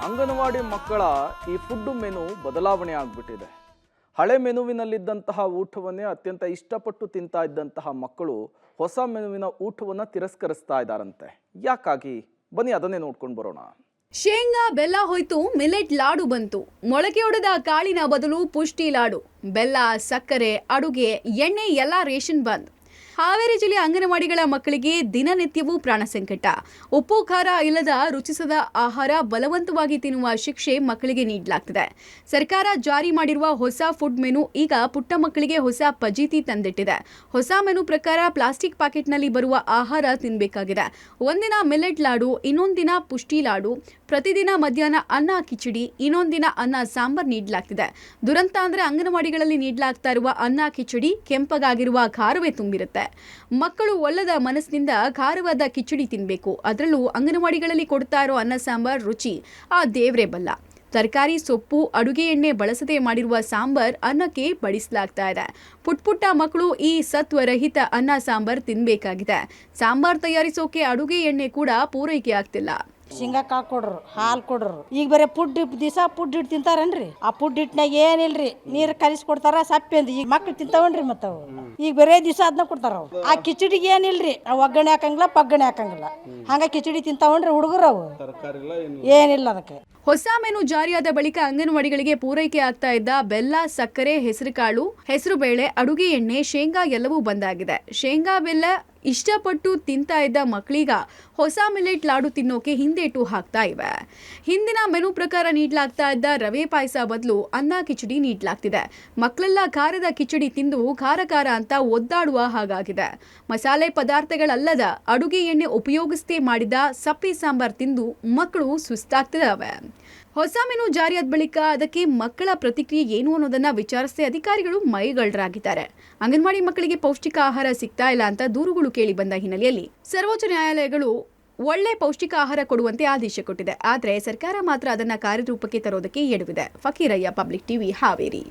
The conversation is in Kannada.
ಅಂಗನವಾಡಿ ಮಕ್ಕಳ ಈ ಫುಡ್ ಮೆನು ಬದಲಾವಣೆ ಆಗಿಬಿಟ್ಟಿದೆ. ಹಳೆ ಮೆನುವಿನಲ್ಲಿದ್ದಂತಹ ಊಟವನ್ನೇ ಅತ್ಯಂತ ಇಷ್ಟಪಟ್ಟು ತಿಂತಾ ಇದ್ದಂತಹ ಮಕ್ಕಳು ಹೊಸ ಮೆನುವಿನ ಊಟವನ್ನು ತಿರಸ್ಕರಿಸ್ತಾ ಇದ್ದಾರಂತೆ. ಯಾಕಾಗಿ? ಬನ್ನಿ ಅದನ್ನೇ ನೋಡ್ಕೊಂಡು ಬರೋಣ. ಶೇಂಗಾ ಬೆಲ್ಲ ಹೋಯ್ತು, ಮಿಲೆಟ್ ಲಾಡು ಬಂತು. ಮೊಳಕೆ ಹೊಡೆದ ಕಾಳಿನ ಬದಲು ಪುಷ್ಟಿ ಲಾಡು. ಬೆಲ್ಲ, ಸಕ್ಕರೆ, ಅಡುಗೆ, ಎಣ್ಣೆ ಎಲ್ಲ ರೇಷನ್ ಬಂದ್. ಹಾವೇರಿ ಜಿಲ್ಲೆಯ ಅಂಗನವಾಡಿಗಳ ಮಕ್ಕಳಿಗೆ ದಿನನಿತ್ಯವೂ ಪ್ರಾಣ ಸಂಕಟ. ಉಪ್ಪು ಖಾರ ಇಲ್ಲದ ರುಚಿಸದ ಆಹಾರ ಬಲವಂತವಾಗಿ ತಿನ್ನುವ ಶಿಕ್ಷೆ ಮಕ್ಕಳಿಗೆ ನೀಡಲಾಗ್ತಿದೆ. ಸರ್ಕಾರ ಜಾರಿ ಮಾಡಿರುವ ಹೊಸ ಫುಡ್ ಮೆನು ಈಗ ಪುಟ್ಟ ಮಕ್ಕಳಿಗೆ ಹೊಸ ಫಜೀತಿ ತಂದಿಟ್ಟಿದೆ. ಹೊಸ ಮೆನು ಪ್ರಕಾರ ಪ್ಲಾಸ್ಟಿಕ್ ಪ್ಯಾಕೆಟ್ನಲ್ಲಿ ಬರುವ ಆಹಾರ ತಿನ್ನಬೇಕಾಗಿದೆ. ಒಂದಿನ ಮಿಲೆಟ್ ಲಾಡು, ಇನ್ನೊಂದಿನ ಪುಷ್ಟಿ ಲಾಡು, ಪ್ರತಿದಿನ ಮಧ್ಯಾಹ್ನ ಅನ್ನ ಕಿಚಡಿ, ಇನ್ನೊಂದಿನ ಅನ್ನ ಸಾಂಬಾರ್ ನೀಡಲಾಗ್ತಿದೆ. ದುರಂತ ಅಂದ್ರೆ ಅಂಗನವಾಡಿಗಳಲ್ಲಿ ನೀಡಲಾಗ್ತಾ ಇರುವ ಅನ್ನ ಕಿಚಡಿ ಕೆಂಪಗಾಗಿರುವ ಖಾರವೇ ತುಂಬಿರುತ್ತೆ. ಮಕ್ಕಳು ಒಲ್ಲದ ಮನಸ್ಸಿನಿಂದ ಖಾರವಾದ ಕಿಚಡಿ ತಿನ್ನಬೇಕು. ಅದರಲ್ಲೂ ಅಂಗನವಾಡಿಗಳಲ್ಲಿ ಕೊಡ್ತಾ ಇರೋ ಅನ್ನ ಸಾಂಬಾರ್ ರುಚಿ ಆ ದೇವ್ರೇ ಬಲ್ಲ. ತರಕಾರಿ, ಸೊಪ್ಪು, ಅಡುಗೆ ಎಣ್ಣೆ ಬಳಸದೆ ಮಾಡಿರುವ ಸಾಂಬಾರ್ ಅನ್ನಕ್ಕೆ ಬಡಿಸಲಾಗ್ತಾ ಇದೆ. ಪುಟ್ಟ ಮಕ್ಕಳು ಈ ಸತ್ವರಹಿತ ಅನ್ನ ಸಾಂಬಾರ್ ತಿನ್ನಬೇಕಾಗಿದೆ. ಸಾಂಬಾರ್ ತಯಾರಿಸೋಕೆ ಅಡುಗೆ ಎಣ್ಣೆ ಕೂಡ ಪೂರೈಕೆ ಆಗ್ತಿಲ್ಲ. ಶೇಂಗಾ ಕಾಳು ಕೊಡ್ರು, ಹಾಲು ಕೊಡ್ರು. ಈಗ ಬರೀ ಪುಡ್ ದಿವಸ ಪುಡ್ ಹಿಟ್ಟು ತಿಂತಾರನ್ರಿ. ಆ ಪುಡ್ ಹಿಟ್ಟಿನಾಗ ಏನಿಲ್ರಿ, ನೀರು ಕಲಿಸಿ ಕೊಡ್ತಾರ ಸಪ್ಪೆಂದು. ಈಗ ಮಕ್ಳು ತಿಂತಾವನ್ರಿ ಮತ್ತ ಅವು. ಈಗ ಬರೇ ದಿವಸ ಅದನ್ನ ಕೊಡ್ತಾರ ಅವು. ಆ ಕಿಚಡಿಗೆ ಏನಿಲ್ರಿ, ಒಗ್ಗರಣೆ ಹಾಕಂಗಿಲ್ಲ, ಪಗ್ಗಣೆ ಹಾಕಂಗಿಲ್ಲ. ಹಂಗ ಕಿಚಡಿ ತಿಂತಾವನ್ರಿ ಹುಡುಗರು. ಅವು ಏನಿಲ್ಲ ಅದಕ್ಕೆ. ಹೊಸ ಮೆನು ಜಾರಿಯಾದ ಬಳಿಕ ಅಂಗನವಾಡಿಗಳಿಗೆ ಪೂರೈಕೆ ಆಗ್ತಾ ಇದ್ದ ಬೆಲ್ಲ, ಸಕ್ಕರೆ, ಹೆಸರುಕಾಳು, ಹೆಸರುಬೇಳೆ, ಅಡುಗೆ ಎಣ್ಣೆ, ಶೇಂಗಾ ಎಲ್ಲವೂ ಬಂದಾಗಿದೆ. ಶೇಂಗಾ ಬೆಲ್ಲ ಇಷ್ಟಪಟ್ಟು ತಿಂತಾ ಇದ್ದ ಮಕ್ಕಳೀಗ ಹೊಸ ಮಿಲೆಟ್ ಲಾಡು ತಿನ್ನೋಕೆ ಹಿಂದೇಟು ಹಾಕ್ತಾ ಇವೆ. ಹಿಂದಿನ ಮೆನು ಪ್ರಕಾರ ನೀಡಲಾಗ್ತಾ ಇದ್ದ ರವೆ ಪಾಯಸ ಬದಲು ಅನ್ನ ಕಿಚಡಿ ನೀಡಲಾಗ್ತಿದೆ. ಮಕ್ಕಳೆಲ್ಲ ಖಾರದ ಕಿಚಡಿ ತಿಂದು ಖಾರ ಅಂತ ಒದ್ದಾಡುವ ಹಾಗಾಗಿದೆ. ಮಸಾಲೆ ಪದಾರ್ಥಗಳಲ್ಲದ ಅಡುಗೆ ಎಣ್ಣೆ ಉಪಯೋಗಿಸದೆ ಮಾಡಿದ ಸಪ್ಪೆ ಸಾಂಬಾರ್ ತಿಂದು ಮಕ್ಕಳು ಸುಸ್ತಾಗ್ತಿದ್ದಾವೆ. ಹೊಸ ಮೆನು ಜಾರಿಯಾದ ಬಳಿಕ ಅದಕ್ಕೆ ಮಕ್ಕಳ ಪ್ರತಿಕ್ರಿಯೆ ಏನು ಅನ್ನೋದನ್ನ ವಿಚಾರಿಸದೆ ಅಧಿಕಾರಿಗಳು ಮೈಗಳ್ಳರಾಗಿದ್ದಾರೆ. ಅಂಗನವಾಡಿ ಮಕ್ಕಳಿಗೆ ಪೌಷ್ಟಿಕ ಆಹಾರ ಸಿಗ್ತಾ ಇಲ್ಲ ಅಂತ ದೂರುಗಳು ಕೇಳಿ ಬಂದ ಹಿನ್ನೆಲೆಯಲ್ಲಿ ಸರ್ವೋಚ್ಚ ನ್ಯಾಯಾಲಯಗಳು ಒಳ್ಳೆ ಪೌಷ್ಟಿಕ ಆಹಾರ ಕೊಡುವಂತೆ ಆದೇಶ ಕೊಟ್ಟಿದೆ. ಆದರೆ ಸರ್ಕಾರ ಮಾತ್ರ ಅದನ್ನ ಕಾರ್ಯರೂಪಕ್ಕೆ ತರೋದಕ್ಕೆ ಎಡವಿದೆ. Fakirayya, public TV, Haveri.